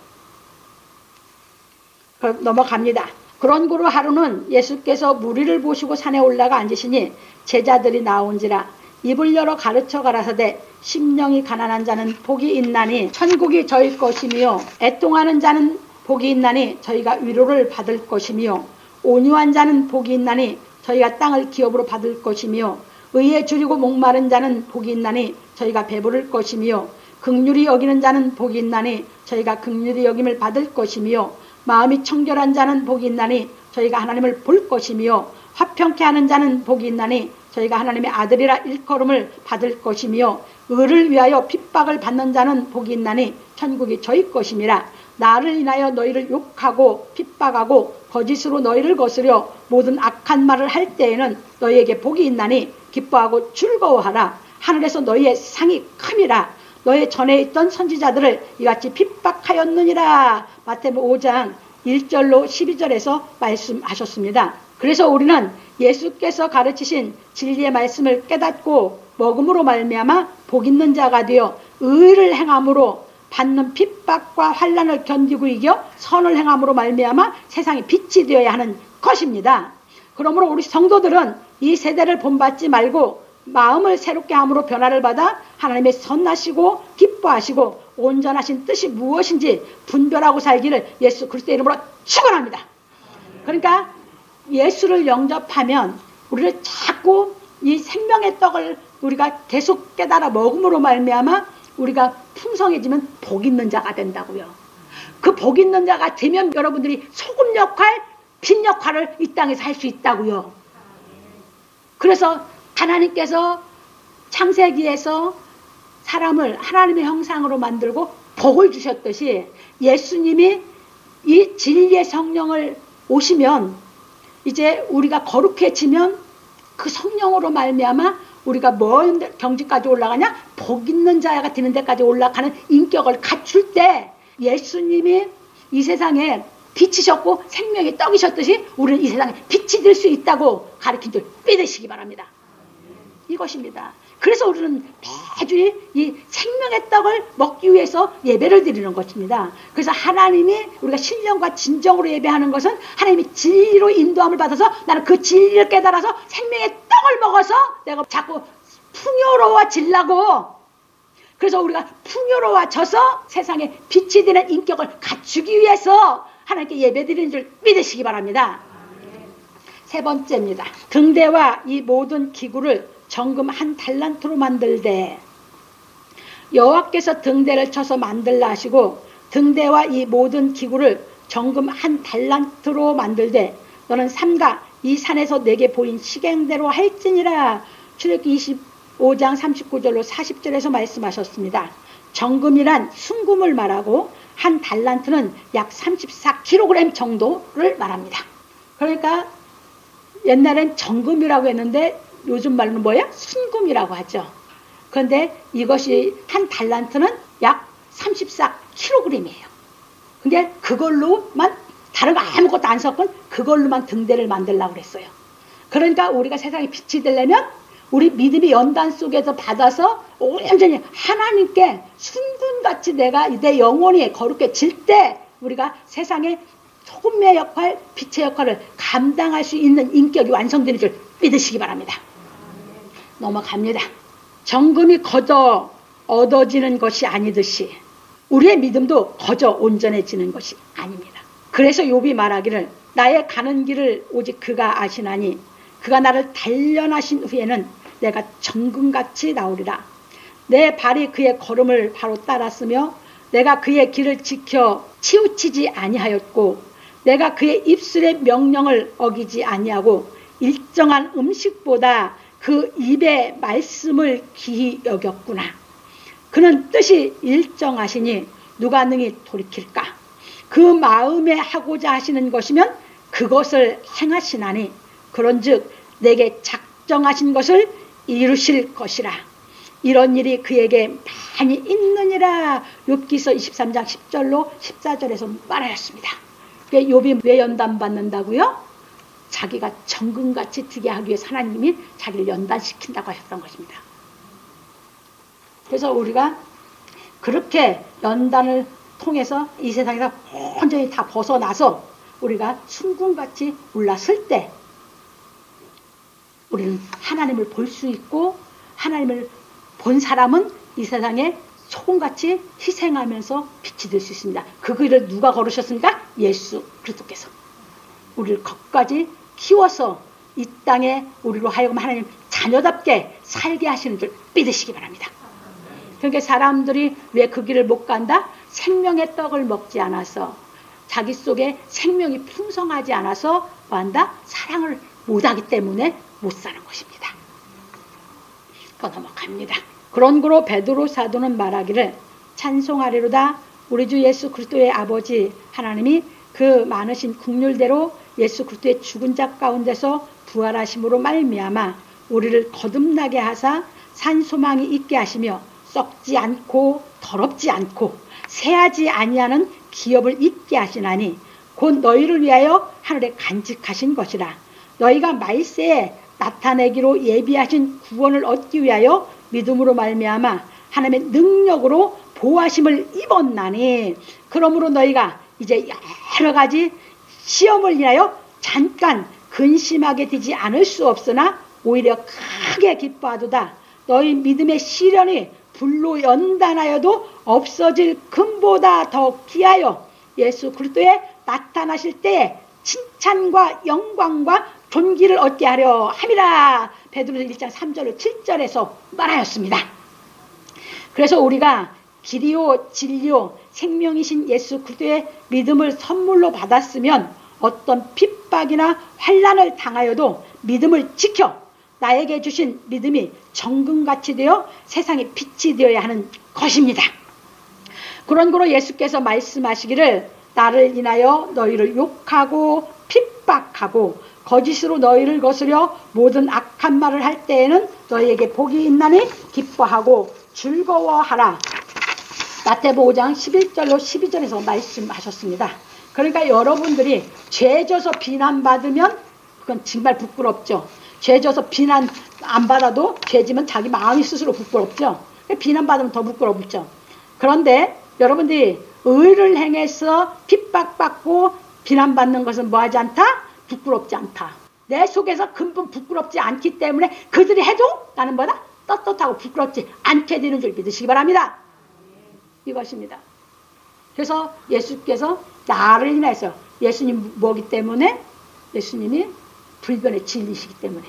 그럼 넘어갑니다. 그런 고로 하루는 예수께서 무리를 보시고 산에 올라가 앉으시니 제자들이 나온지라 입을 열어 가르쳐 가라사대 심령이 가난한 자는 복이 있나니 천국이 저희 것이며 애통하는 자는 복이 있나니 저희가 위로를 받을 것이며 온유한 자는 복이 있나니 저희가 땅을 기업으로 받을 것이며 의에 줄이고 목마른 자는 복이 있나니 저희가 배부를 것이며 긍휼히 여기는 자는 복이 있나니 저희가 긍휼히 여김을 받을 것이며 마음이 청결한 자는 복이 있나니 저희가 하나님을 볼 것이며 화평케 하는 자는 복이 있나니 저희가 하나님의 아들이라 일컬음을 받을 것이며 의를 위하여 핍박을 받는 자는 복이 있나니 천국이 저희 것임이라. 나를 인하여 너희를 욕하고 핍박하고 거짓으로 너희를 거스려 모든 악한 말을 할 때에는 너희에게 복이 있나니 기뻐하고 즐거워하라. 하늘에서 너희의 상이 큼이라. 너희 전에 있던 선지자들을 이같이 핍박하였느니라. 마태복음 5장 1절로 12절에서 말씀하셨습니다. 그래서 우리는 예수께서 가르치신 진리의 말씀을 깨닫고 먹음으로 말미암아 복 있는 자가 되어 의를 행함으로 받는 핍박과 환난을 견디고 이겨 선을 행함으로 말미암아 세상의 빛이 되어야 하는 것입니다. 그러므로 우리 성도들은 이 세대를 본받지 말고 마음을 새롭게 함으로 변화를 받아 하나님의 선하시고 기뻐하시고 온전하신 뜻이 무엇인지 분별하고 살기를 예수 그리스도의 이름으로 축원합니다. 그러니까 예수를 영접하면 우리를 자꾸 이 생명의 떡을 우리가 계속 깨달아 먹음으로 말미암아 우리가 풍성해지면 복 있는 자가 된다고요. 그 복 있는 자가 되면 여러분들이 소금 역할, 빛 역할을 이 땅에서 할 수 있다고요. 그래서 하나님께서 창세기에서 사람을 하나님의 형상으로 만들고 복을 주셨듯이 예수님이 이 진리의 성령을 오시면 이제 우리가 거룩해지면 그 성령으로 말미암아 우리가 뭔 경지까지 올라가냐? 복 있는 자가 되는 데까지 올라가는 인격을 갖출 때 예수님이 이 세상에 빛이셨고 생명의 떡이셨듯이 우리는 이 세상에 빛이 될 수 있다고 가르친 줄 믿으시기 바랍니다. 이것입니다. 그래서 우리는 매주 이 생명의 떡을 먹기 위해서 예배를 드리는 것입니다. 그래서 하나님이 우리가 신령과 진정으로 예배하는 것은 하나님이 진리로 인도함을 받아서 나는 그 진리를 깨달아서 생명의 떡을 먹어서 내가 자꾸 풍요로워지려고, 그래서 우리가 풍요로워져서 세상에 빛이 되는 인격을 갖추기 위해서 하나님께 예배 드리는 줄 믿으시기 바랍니다. 세 번째입니다. 등대와 이 모든 기구를 정금 1달란트로 만들되, 여호와께서 등대를 쳐서 만들라 하시고 등대와 이 모든 기구를 정금 1달란트로 만들되 너는 삼가 이 산에서 내게 보인 시경대로 할지니라. 출애굽기 25장 39절로 40절에서 말씀하셨습니다. 정금이란 순금을 말하고 1달란트는 약 34kg 정도를 말합니다. 그러니까 옛날엔 정금이라고 했는데 요즘 말로는 뭐야? 순금이라고 하죠. 그런데 이것이 1달란트는 약 34kg이에요. 근데 그걸로만 다른 거 아무것도 안 섞은 그걸로만 등대를 만들려고 그랬어요. 그러니까 우리가 세상에 빛이 되려면 우리 믿음이 연단 속에서 받아서 온전히 하나님께 순금같이 내가 내 영혼이 거룩해질 때 우리가 세상에 소금의 역할, 빛의 역할을 감당할 수 있는 인격이 완성되는 줄 믿으시기 바랍니다. 넘어갑니다. 정금이 거저 얻어지는 것이 아니듯이 우리의 믿음도 거저 온전해지는 것이 아닙니다. 그래서 욥이 말하기를 나의 가는 길을 오직 그가 아시나니 그가 나를 단련하신 후에는 내가 정금같이 나오리라. 내 발이 그의 걸음을 바로 따랐으며 내가 그의 길을 지켜 치우치지 아니하였고 내가 그의 입술의 명령을 어기지 아니하고 일정한 음식보다 그 입의 말씀을 귀히 여겼구나. 그는 뜻이 일정하시니 누가 능히 돌이킬까? 그 마음에 하고자 하시는 것이면 그것을 행하시나니 그런즉 내게 작정하신 것을 이루실 것이라. 이런 일이 그에게 많이 있느니라. 욥기서 23장 10절로 14절에서 말하였습니다. 욥이 왜 연단받는다고요? 자기가 정금같이 되게 하기 위해서 하나님이 자기를 연단시킨다고 하셨던 것입니다. 그래서 우리가 그렇게 연단을 통해서 이 세상에서 온전히 다 벗어나서 우리가 순금같이 올랐을 때 우리는 하나님을 볼 수 있고 하나님을 본 사람은 이 세상에 소금같이 희생하면서 빛이 될 수 있습니다. 그 길을 누가 걸으셨습니까? 예수 그리스도께서 우리를 거기까지 키워서 이 땅에 우리로 하여금 하나님 자녀답게 살게 하시는 줄 믿으시기 바랍니다. 그러니까 사람들이 왜 그 길을 못 간다? 생명의 떡을 먹지 않아서 자기 속에 생명이 풍성하지 않아서 뭐 한다? 사랑을 못하기 때문에 못 사는 것입니다. 더 넘어갑니다. 그런 거로 베드로 사도는 말하기를 찬송하리로다 우리 주 예수 그리스도의 아버지 하나님이 그 많으신 긍휼대로 예수 그리스도의 죽은 자 가운데서 부활하심으로 말미암아 우리를 거듭나게 하사 산 소망이 있게 하시며 썩지 않고 더럽지 않고 새하지 아니하는 기업을 있게 하시나니 곧 너희를 위하여 하늘에 간직하신 것이라. 너희가 말세에 나타내기로 예비하신 구원을 얻기 위하여 믿음으로 말미암아 하나님의 능력으로 보호하심을 입었나니 그러므로 너희가 이제 여러 가지 시험을 인하여 잠깐 근심하게 되지 않을 수 없으나 오히려 크게 기뻐하도다. 너희 믿음의 시련이 불로 연단하여도 없어질 금보다 더 귀하여 예수 그리스도에 나타나실 때에 칭찬과 영광과 존귀를 얻게 하려 함이라. 베드로서 1장 3절로 7절에서 말하였습니다. 그래서 우리가 길이요 진리요 생명이신 예수 그리스도의 믿음을 선물로 받았으면 어떤 핍박이나 환난을 당하여도 믿음을 지켜 나에게 주신 믿음이 정금같이 되어 세상의 빛이 되어야 하는 것입니다. 그런 거로 예수께서 말씀하시기를 나를 인하여 너희를 욕하고 핍박하고 거짓으로 너희를 거스려 모든 악한 말을 할 때에는 너희에게 복이 있나니 기뻐하고 즐거워하라. 마태복음 5장 11절로 12절에서 말씀하셨습니다. 그러니까 여러분들이 죄져서 비난받으면 그건 정말 부끄럽죠. 죄져서 비난 안 받아도 죄지면 자기 마음이 스스로 부끄럽죠. 비난받으면 더 부끄럽죠. 그런데 여러분들이 의를 행해서 핍박받고 비난받는 것은 뭐하지 않다? 부끄럽지 않다. 내 속에서 근본 부끄럽지 않기 때문에 그들이 해도 나는 뭐다? 떳떳하고 부끄럽지 않게 되는 줄 믿으시기 바랍니다. 이것입니다. 그래서 예수께서 나를 인해서 예수님 뭐기 때문에? 예수님이 불변의 진리시기 때문에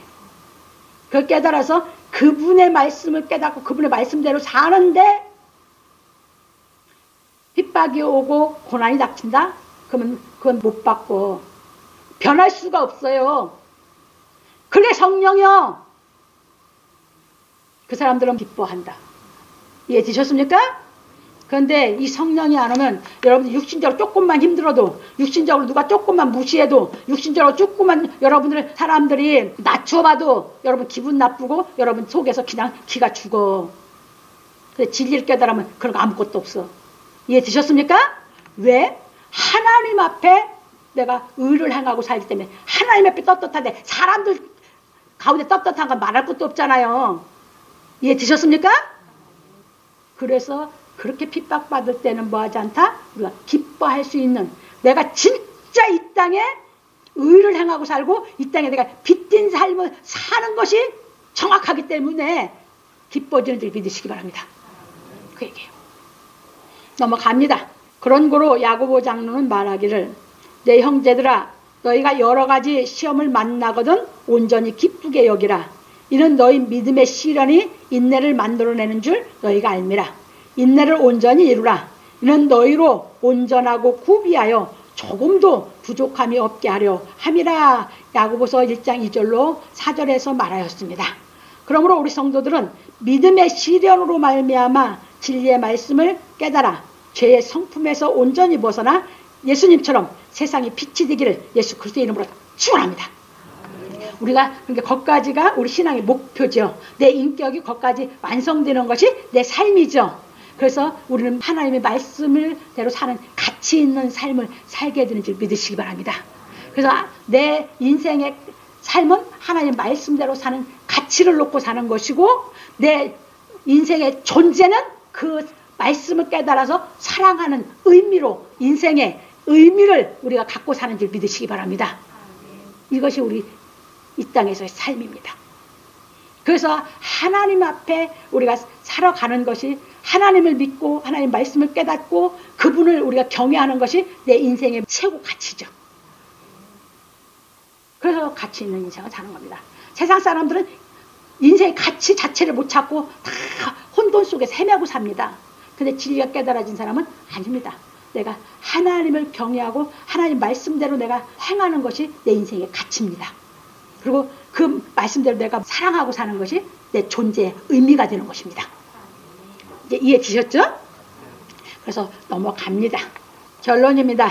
그걸 깨달아서 그분의 말씀을 깨닫고 그분의 말씀대로 사는데 핍박이 오고 고난이 닥친다? 그러면 그건 못 받고 변할 수가 없어요. 그게 성령이요. 그 사람들은 기뻐한다. 이해되셨습니까? 그런데 이 성령이 안 오면 여러분들 육신적으로 조금만 힘들어도 육신적으로 누가 조금만 무시해도 육신적으로 조금만 여러분들 사람들이 낮춰봐도 여러분 기분 나쁘고 여러분 속에서 그냥 기가 죽어. 근데 진리를 깨달으면 그런 거 아무것도 없어. 이해되셨습니까? 왜? 하나님 앞에 내가 의를 행하고 살기 때문에 하나님 앞에 떳떳한데 사람들 가운데 떳떳한 건 말할 것도 없잖아요. 이해되셨습니까? 그래서 그렇게 핍박받을 때는 뭐하지 않다? 우리가 기뻐할 수 있는 내가 진짜 이 땅에 의를 행하고 살고 이 땅에 내가 빚진 삶을 사는 것이 정확하기 때문에 기뻐지는 줄 믿으시기 바랍니다. 그 얘기예요. 넘어갑니다. 그런 거로 야고보 장로는 말하기를 내 형제들아 너희가 여러 가지 시험을 만나거든 온전히 기쁘게 여기라. 이는 너희 믿음의 시련이 인내를 만들어내는 줄 너희가 알미라. 인내를 온전히 이루라. 이는 너희로 온전하고 구비하여 조금도 부족함이 없게 하려 함이라. 야고보서 1장 2절로 4절에서 말하였습니다. 그러므로 우리 성도들은 믿음의 시련으로 말미암아 진리의 말씀을 깨달아 죄의 성품에서 온전히 벗어나 예수님처럼 세상이 빛이 되기를 예수 그리스도의 이름으로 축원합니다. 우리가 그러니까 거기까지가 우리 신앙의 목표죠. 내 인격이 거기까지 완성되는 것이 내 삶이죠. 그래서 우리는 하나님의 말씀을 대로 사는 가치 있는 삶을 살게 되는 줄 믿으시기 바랍니다. 그래서 내 인생의 삶은 하나님의 말씀대로 사는 가치를 놓고 사는 것이고 내 인생의 존재는 그 말씀을 깨달아서 사랑하는 의미로 인생의 의미를 우리가 갖고 사는 줄 믿으시기 바랍니다. 이것이 우리 이 땅에서의 삶입니다. 그래서 하나님 앞에 우리가 살아가는 것이 하나님을 믿고 하나님 말씀을 깨닫고 그분을 우리가 경외하는 것이 내 인생의 최고 가치죠. 그래서 가치 있는 인생을 사는 겁니다. 세상 사람들은 인생의 가치 자체를 못 찾고 다 혼돈 속에서 헤매고 삽니다. 근데 진리가 깨달아진 사람은 아닙니다. 내가 하나님을 경외하고 하나님 말씀대로 내가 행하는 것이 내 인생의 가치입니다. 그리고 그 말씀대로 내가 사랑하고 사는 것이 내 존재의 의미가 되는 것입니다. 이제 이해되셨죠? 그래서 넘어갑니다. 결론입니다.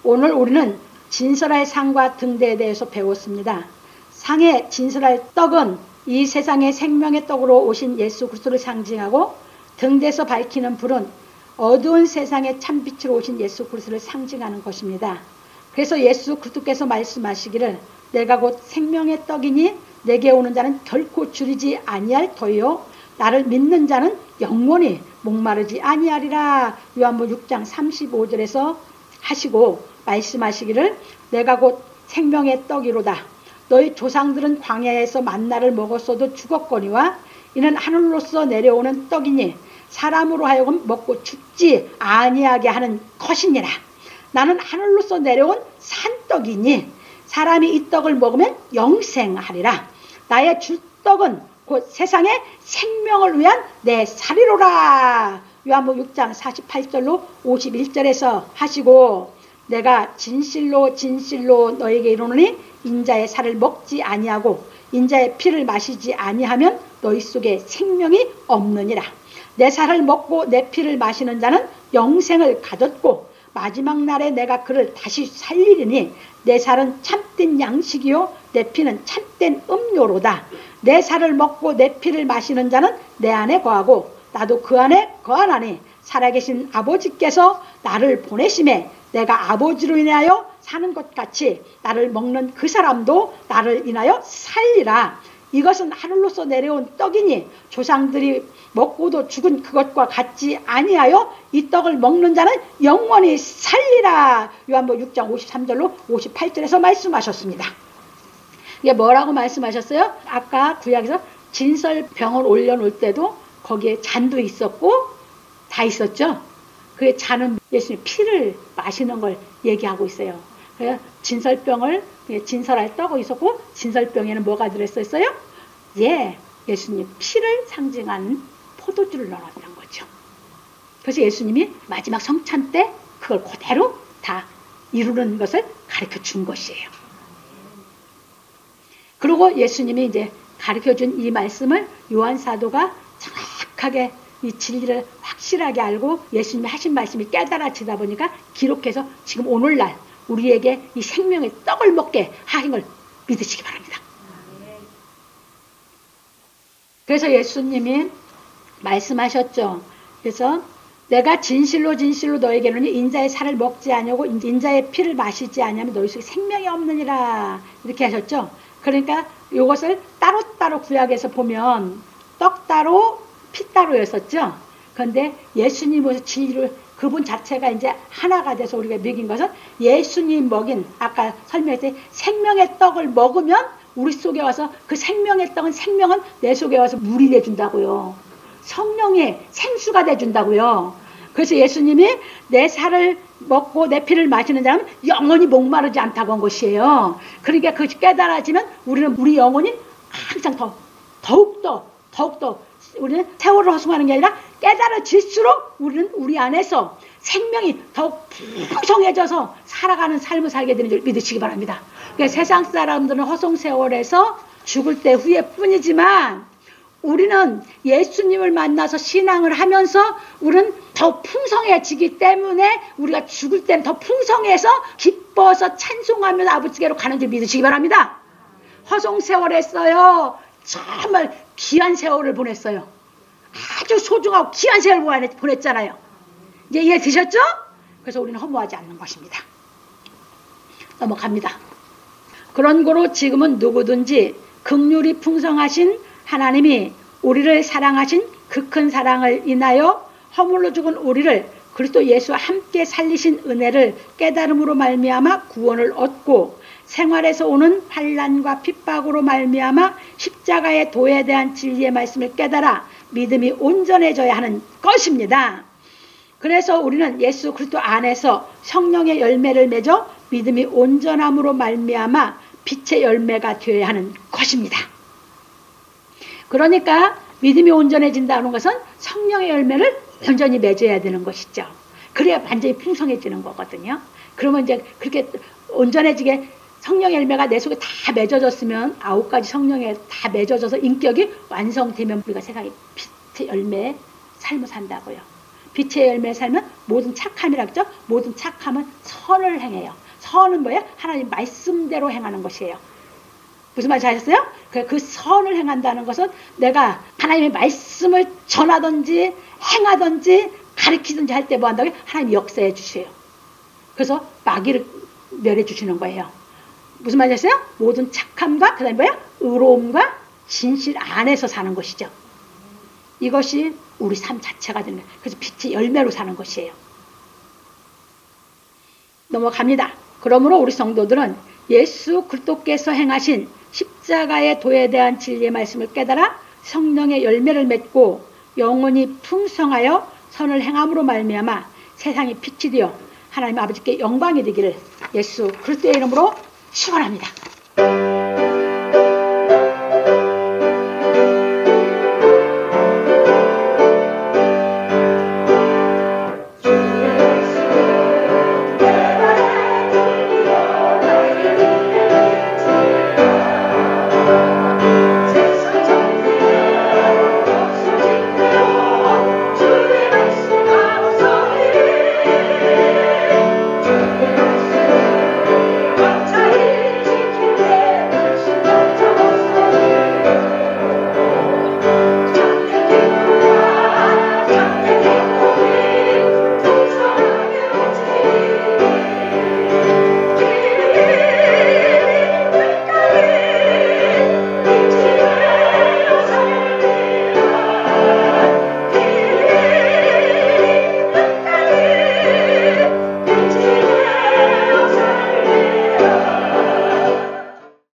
오늘 우리는 진설할 상과 등대에 대해서 배웠습니다. 상에 진설할 떡은 이 세상의 생명의 떡으로 오신 예수 그리스도를 상징하고, 등대에서 밝히는 불은 어두운 세상의 참빛으로 오신 예수 그리스도를 상징하는 것입니다. 그래서 예수 그리스도께서 말씀하시기를 내가 곧 생명의 떡이니 내게 오는 자는 결코 줄이지 아니할 터요 나를 믿는 자는 영원히 목마르지 아니하리라. 요한복음 6장 35절에서 하시고 말씀하시기를 내가 곧 생명의 떡이로다. 너희 조상들은 광야에서 만나를 먹었어도 죽었거니와 이는 하늘로서 내려오는 떡이니 사람으로 하여금 먹고 죽지 아니하게 하는 것이니라. 나는 하늘로서 내려온 산떡이니 사람이 이 떡을 먹으면 영생하리라. 나의 줄 떡은 곧 세상의 생명을 위한 내 살이로라. 요한복음 6장 48절로 51절에서 하시고 내가 진실로 진실로 너에게 이르노니 인자의 살을 먹지 아니하고 인자의 피를 마시지 아니하면 너희 속에 생명이 없느니라. 내 살을 먹고 내 피를 마시는 자는 영생을 가졌고 마지막 날에 내가 그를 다시 살리리니 내 살은 참된 양식이요 내 피는 참된 음료로다. 내 살을 먹고 내 피를 마시는 자는 내 안에 거하고 나도 그 안에 거하나니 살아계신 아버지께서 나를 보내심에 내가 아버지로 인하여 사는 것 같이 나를 먹는 그 사람도 나를 인하여 살리라. 이것은 하늘로서 내려온 떡이니 조상들이 먹고도 죽은 그것과 같지 아니하여 이 떡을 먹는 자는 영원히 살리라. 요한복음 6장 53절로 58절에서 말씀하셨습니다. 이게 뭐라고 말씀하셨어요? 아까 구약에서 진설병을 올려놓을 때도 거기에 잔도 있었고 다 있었죠. 그 잔은 예수님 피를 마시는 걸 얘기하고 있어요. 그래서 진설병을 진설할 떡이 있었고 진설병에는 뭐가 들어있었어요? 예, 예수님 피를 상징하는 포도주를 넣어놨던 거죠. 그래서 예수님이 마지막 성찬 때 그걸 그대로 다 이루는 것을 가르쳐 준 것이에요. 그리고 예수님이 이제 가르쳐 준 이 말씀을 요한 사도가 정확하게 이 진리를 확실하게 알고 예수님이 하신 말씀이 깨달아지다 보니까 기록해서 지금 오늘날 우리에게 이 생명의 떡을 먹게 하신 걸 믿으시기 바랍니다. 그래서 예수님이 말씀하셨죠. 그래서 내가 진실로 진실로 너에게 이르노니 인자의 살을 먹지 아니하고 인자의 피를 마시지 아니하면 너희 속에 생명이 없느니라. 이렇게 하셨죠. 그러니까 이것을 따로따로 구약에서 보면 떡 따로 피 따로였었죠. 그런데 예수님의 진리를 그분 자체가 이제 하나가 돼서 우리가 먹인 것은 예수님 먹인 아까 설명했을 때 생명의 떡을 먹으면 우리 속에 와서 그 생명의 떡은 생명은 내 속에 와서 물이 돼준다고요. 성령의 생수가 돼준다고요. 그래서 예수님이 내 살을 먹고 내 피를 마시는 사람은 영원히 목마르지 않다고 한 것이에요. 그러니까 그것이 깨달아지면 우리는 우리 영혼이 항상 더욱더 우리는 세월을 허송하는 게 아니라 깨달아질수록 우리는 우리 안에서 생명이 더욱 풍성해져서 살아가는 삶을 살게 되는 줄 믿으시기 바랍니다. 그러니까 세상 사람들은 허송세월에서 죽을 때 후회뿐이지만 우리는 예수님을 만나서 신앙을 하면서 우리는 더 풍성해지기 때문에 우리가 죽을 때는 더 풍성해서 기뻐서 찬송하면서 아버지께로 가는 줄 믿으시기 바랍니다. 허송세월했어요. 정말 귀한 세월을 보냈어요. 아주 소중하고 귀한 세월을 보냈잖아요. 이제 이해 드셨죠? 그래서 우리는 허무하지 않는 것입니다. 넘어갑니다. 그런 거로 지금은 누구든지 긍휼이 풍성하신 하나님이 우리를 사랑하신 그 큰 사랑을 인하여 허물로 죽은 우리를 그리스도 예수와 함께 살리신 은혜를 깨달음으로 말미암아 구원을 얻고 생활에서 오는 환난과 핍박으로 말미암아 십자가의 도에 대한 진리의 말씀을 깨달아 믿음이 온전해져야 하는 것입니다. 그래서 우리는 예수 그리스도 안에서 성령의 열매를 맺어 믿음이 온전함으로 말미암아 빛의 열매가 되어야 하는 것입니다. 그러니까 믿음이 온전해진다는 것은 성령의 열매를 온전히 맺어야 되는 것이죠. 그래야 완전히 풍성해지는 거거든요. 그러면 이제 그렇게 온전해지게 성령의 열매가 내 속에 다 맺어졌으면 9가지 성령에 다 맺어져서 인격이 완성되면 우리가 세상에 빛의 열매의 삶을 산다고요. 빛의 열매의 삶은 모든 착함이라고 했죠. 모든 착함은 선을 행해요. 선은 뭐예요? 하나님 말씀대로 행하는 것이에요. 무슨 말인지 아셨어요? 그 선을 행한다는 것은 내가 하나님의 말씀을 전하든지 행하든지 가르치든지 할 때 뭐 한다고요? 하나님이 역사해 주세요. 그래서 마귀를 멸해 주시는 거예요. 무슨 말인지 아세요? 모든 착함과 그 다음에 뭐예요? 의로움과 진실 안에서 사는 것이죠. 이것이 우리 삶 자체가 되는 거예요. 그래서 빛의 열매로 사는 것이에요. 넘어갑니다. 그러므로 우리 성도들은 예수 그리스도께서 행하신 십자가의 도에 대한 진리의 말씀을 깨달아 성령의 열매를 맺고 영혼이 풍성하여 선을 행함으로 말미암아 세상이 빛이 되어 하나님 아버지께 영광이 되기를 예수 그리스도의 이름으로 축원합니다.